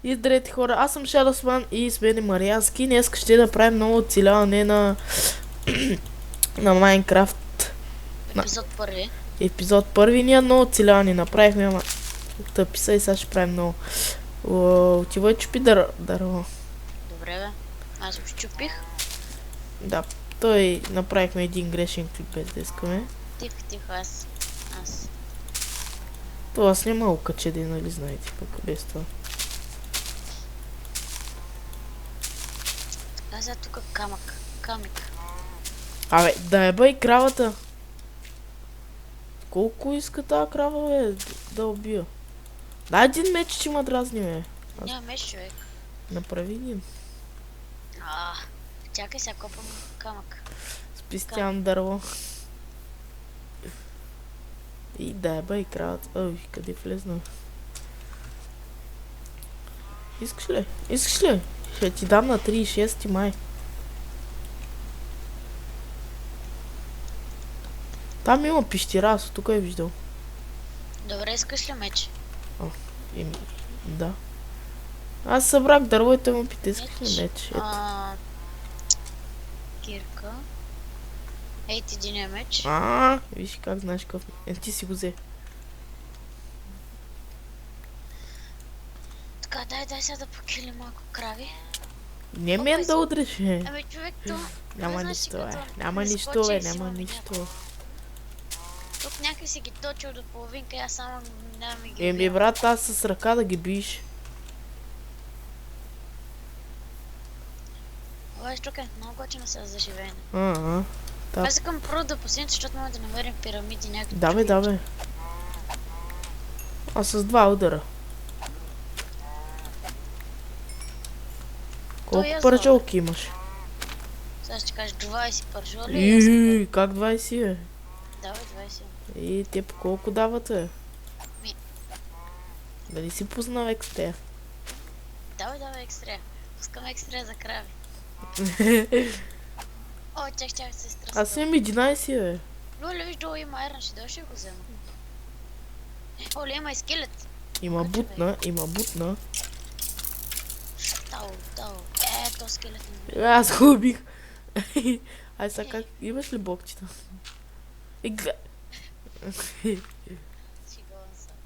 И здравейте хора, аз съм Shadowsman и с мен е Мариански. Днес ще направим ново оцеляване на Майнкрафт. Епизод първи. Епизод първи. Ние ново оцеляване направихме, ама тъписа и сега ще правим ново. Отивай чупи дърво. Добре бе. Аз го щупих. Да, той направихме един грешен клип без да искаме. Тихо, аз. Това аз няма го качеде, нали знаете, пък без това. Аз сега тук камък. Абе, да е бай кравата. Колко иска тази крава, бе, да убия? Да, един меч ще ма дразни, бе. Няма меч, човек. Направи един. Чакай, сега копам камък. Спестявам дърво. И да е бай кравата. Ой, къде влезна? Искаш ли? Ще ти дам на 36 май. Там има пещера, аз тук е виждал. Добре, искаш ли меч? Да. Аз събрах дърво и той му пита, искаш ли меч? Кирка. Ей, ти един меч. Виж как знаеш какъв. Ти си го взе. Така, дай сега да покилим малко крави. Не мен да удреш, бе. Ами човек, то... Няма нищо. Тук някой си ги точил до половинка, аз само няма ми ги убивам. Брат, аз с ръка да ги биеш. Обаче тук е много готино се заживеене. Да. Аз искам първо да посетим, защото може да намерим пирамиди някакви. Да бе. А с 2 удара. Колко пържолки имаш? Сега ще кажеш 20 пържоли. Как 20 е? Давай 20. И те по колко давате? Дали си познал екстрея? Давай екстрея. Пускам екстрея за крави. О, чак се стресва. Аз имам 11, бе. Лоле, виж долу има айрон, ще дойде, ще го взема. Оле, има и скелет. Има бутна. Тау. То скелет. Аз го убих. Ай сега как? Имаш ли блокчета? Сигурен съм.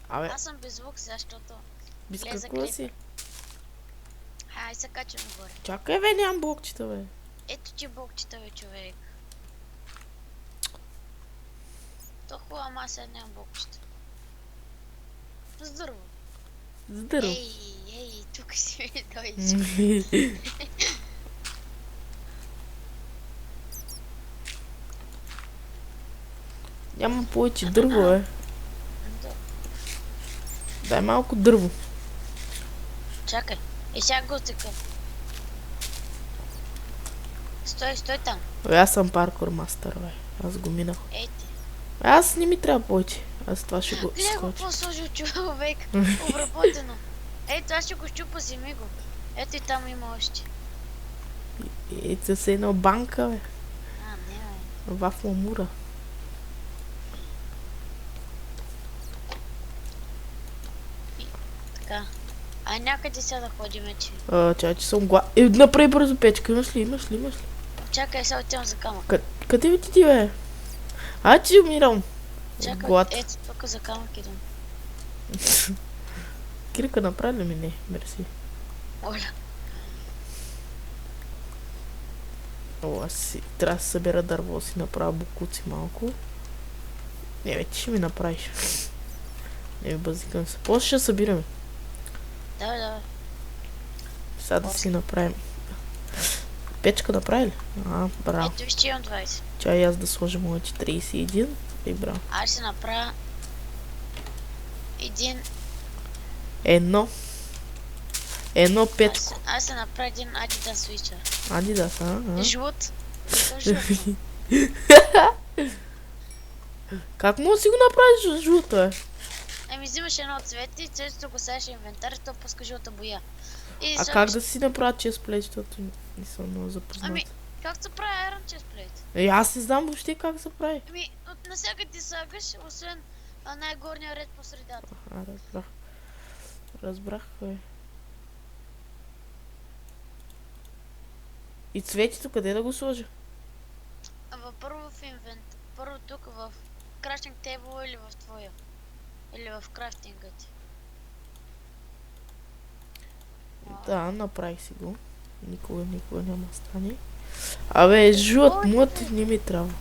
Абе. Аз съм без звук сега, защото... Без какво си? Ай, се качвам горе. Чакай, бе, нямам блокчета, бе. Ето ти блокчета, бе, човек. То хубаво, ама аз сега нямам блокчета. Здорово. Ей, тук си ми дойде. Няма повече дърво, бе. Дай малко дърво. Чакай. Сега го така. Стой там. Аз съм паркур мастър, бе. Аз го минах. Ей ти. Аз не ми трябва повече. Аз това ще го Гледай го по-сложил човек. Обработено. Ей, това ще го щупа, вземи го. Ето и там има още. Ето се едно банка, бе. Не, бе. В Ламура. Така. Някъде сега да ходим, че. Чакай, че съм глад. Направи бързо печка. Имаш ли? Чакай, сега отивам за камък. Къде ти, бе? Че умирам. Чакай, ето тук за камък идвам. Кирка, направи ли ми? Не, мерси. Оля. Аз си трябва да събера дърво, си направя букуци малко. Не, бе, ти ще ми направиш. Не ми базикам се. После ще събираме. Давай. Сега да си направим. Печка направи ли? Браво. Ето виж, че имам 20. Чай аз да сложим моите 31 и браво. Аз ще направя Едно печко. Аз ще направя един Adidas Switcher. Adidas, Жлут. Как мога да си го направиш жлуто, бе? Взимаш едно цвете и цветето го сядаш инвентар и то пуска жълта боя. Как да си направя честплейт, защото не съм много запознат? Как се прави Iron Chestplate? Аз не знам въобще как се прави. От насякъде слагаш, освен най-горния ред по средата. Разбрах, бе. И цветето къде да го сложа? Първо в инвент. Първо тук в крafting table или в твоя. Или в крафтинга ти. Да, направих си го. Никога няма да стане. Абе, жълт мът не ми трябва.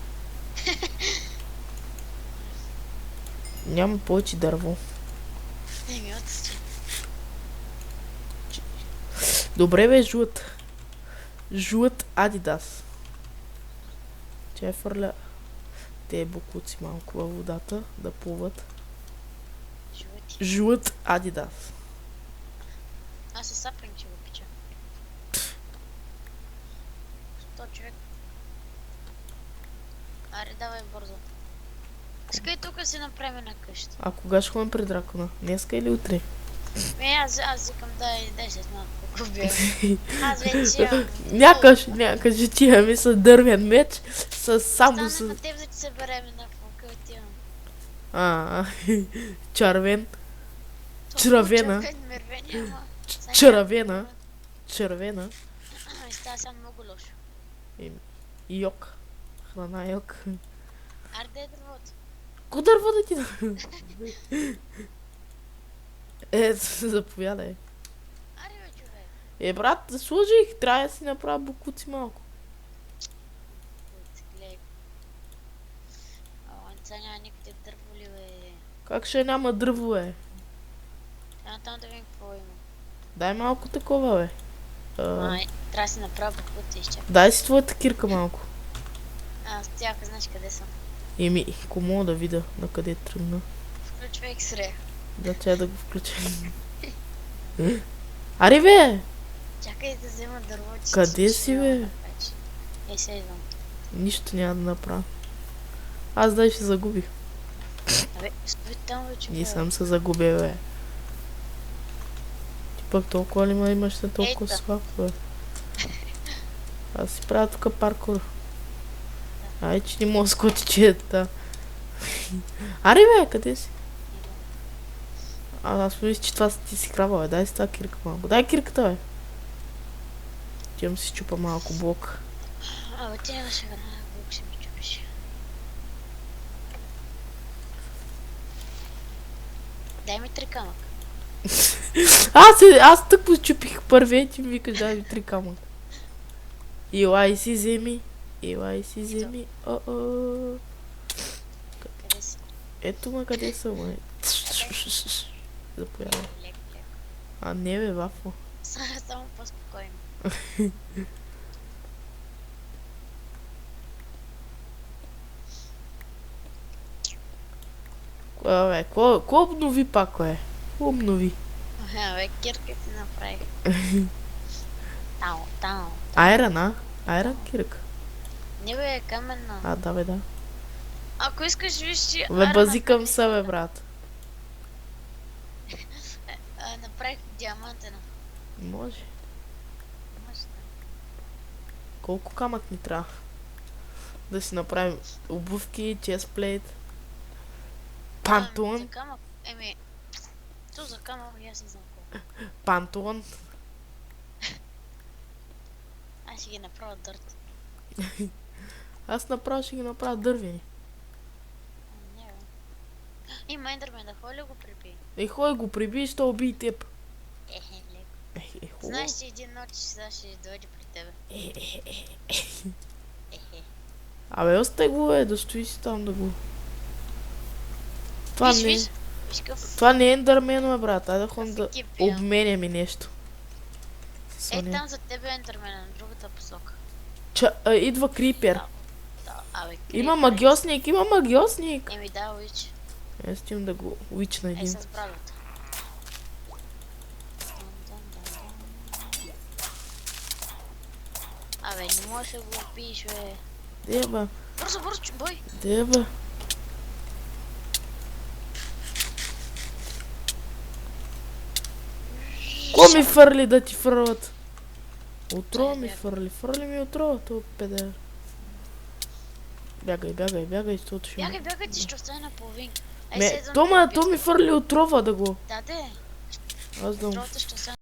Няма повече дърво. Не ми отсти. Добре бе, жълт. Жълт Адидас. Тя фърля те букуци малко във водата да плуват. Жълти. Жълт Адидас. Аз със сапринг ще го пича. 100 човек. Аре, давай бързо. Искай тук си направим на къща. А кога ще ходим при дракона? Днеска или утре? Аз викам дай 10 малко губя. Аз вече имам. Някаш ти имаме с дървен меч, само Стане на теб да ти съберем на факулт имам. Червен. Червена. И става сега много лошо. Йок. Храна йок. Аре, дай дървото. Ко дърво да ти да? Заповядай. Аре бе, човек. Брат, служих, трябва да си направя букуци малко. Глей. Сега няма никъде дърво ли бе? Как ще няма дърво, бе? Там да видим какво има. Дай малко такова, бе. Трябва да си направя букуци изчакай. Дай си твоята кирка малко. Аз тяха, знаеш къде съм. Ако мога да видя на къде тръгна. Включвай X-ray. Да, тя да го включа. Аре, бе! Чакай да взема дърво. Къде си, бе? Се идвам. Нищо няма да направя. Аз дай ще загубих. Абе, стой там вече. Не съм се загубил, бе. Ти пък толкова ли ма имаш на толкова слаб, бе? Аз си правя тук паркур. Ай, че не мога да скочи чета. Аре, бе, къде си? Аз мисля, че това ти си крава, бе. Дай си тази кирка малко. Дай кирката, бе. Тям си чупа малко блок. Абе, ти нямаше време, блок си ми чупиш. Дай ми 3 камък. Аз тък чупих първия и ти ми викаш, дай ми 3 камък. Илай си вземи. О-о. Къде си? Ето ма къде са, май. Заповядай. Леко. А не, бе, вафо. Само по-спокойно. Бе, ко обнови пак, бе? Ко обнови? Бе, кирка ти направих. Тао. Айран кирка. Не бе, каменна. Да, бе, да. Ако искаш, виж си... Бе, базикам се, бе, брат. Направих диамантена. Може. Колко камък ни трябва? Да си направим обувки, честплейт. Пантон. За камък? То за камък аз не знам колко. Пантон. Аз ще ги направя дърт. Аз направо ще ги направя дървени. Не бе. Има ендърмен, да ходи ли го приби? Хой го приби и ще убий теб. Леко. Знаеш, че един нощ сега ще дойде при тебе. Абе, остай го, бе, да стои си там да го... Виж Това не е ендърмен, бе, брат. Айде да ходим да обменяме нещо. Там за тебе е ендърмен, на другата посока. Идва крипер. Абе, Има магиосник. Да, уич. Аз стим да го уична един. С брадата. Абе, не можеш да го убиеш, бе. Деба. Бързо, бой. Деба. Ко ми фърли да ти фърлят? Отрова ми фърли. Фърли ми отрова, това педер. Бягай, защото ще... Бягай, ти ще остане на половин. То ми фърли отрова да го... Да, де. Аз да му... Отровата ще остане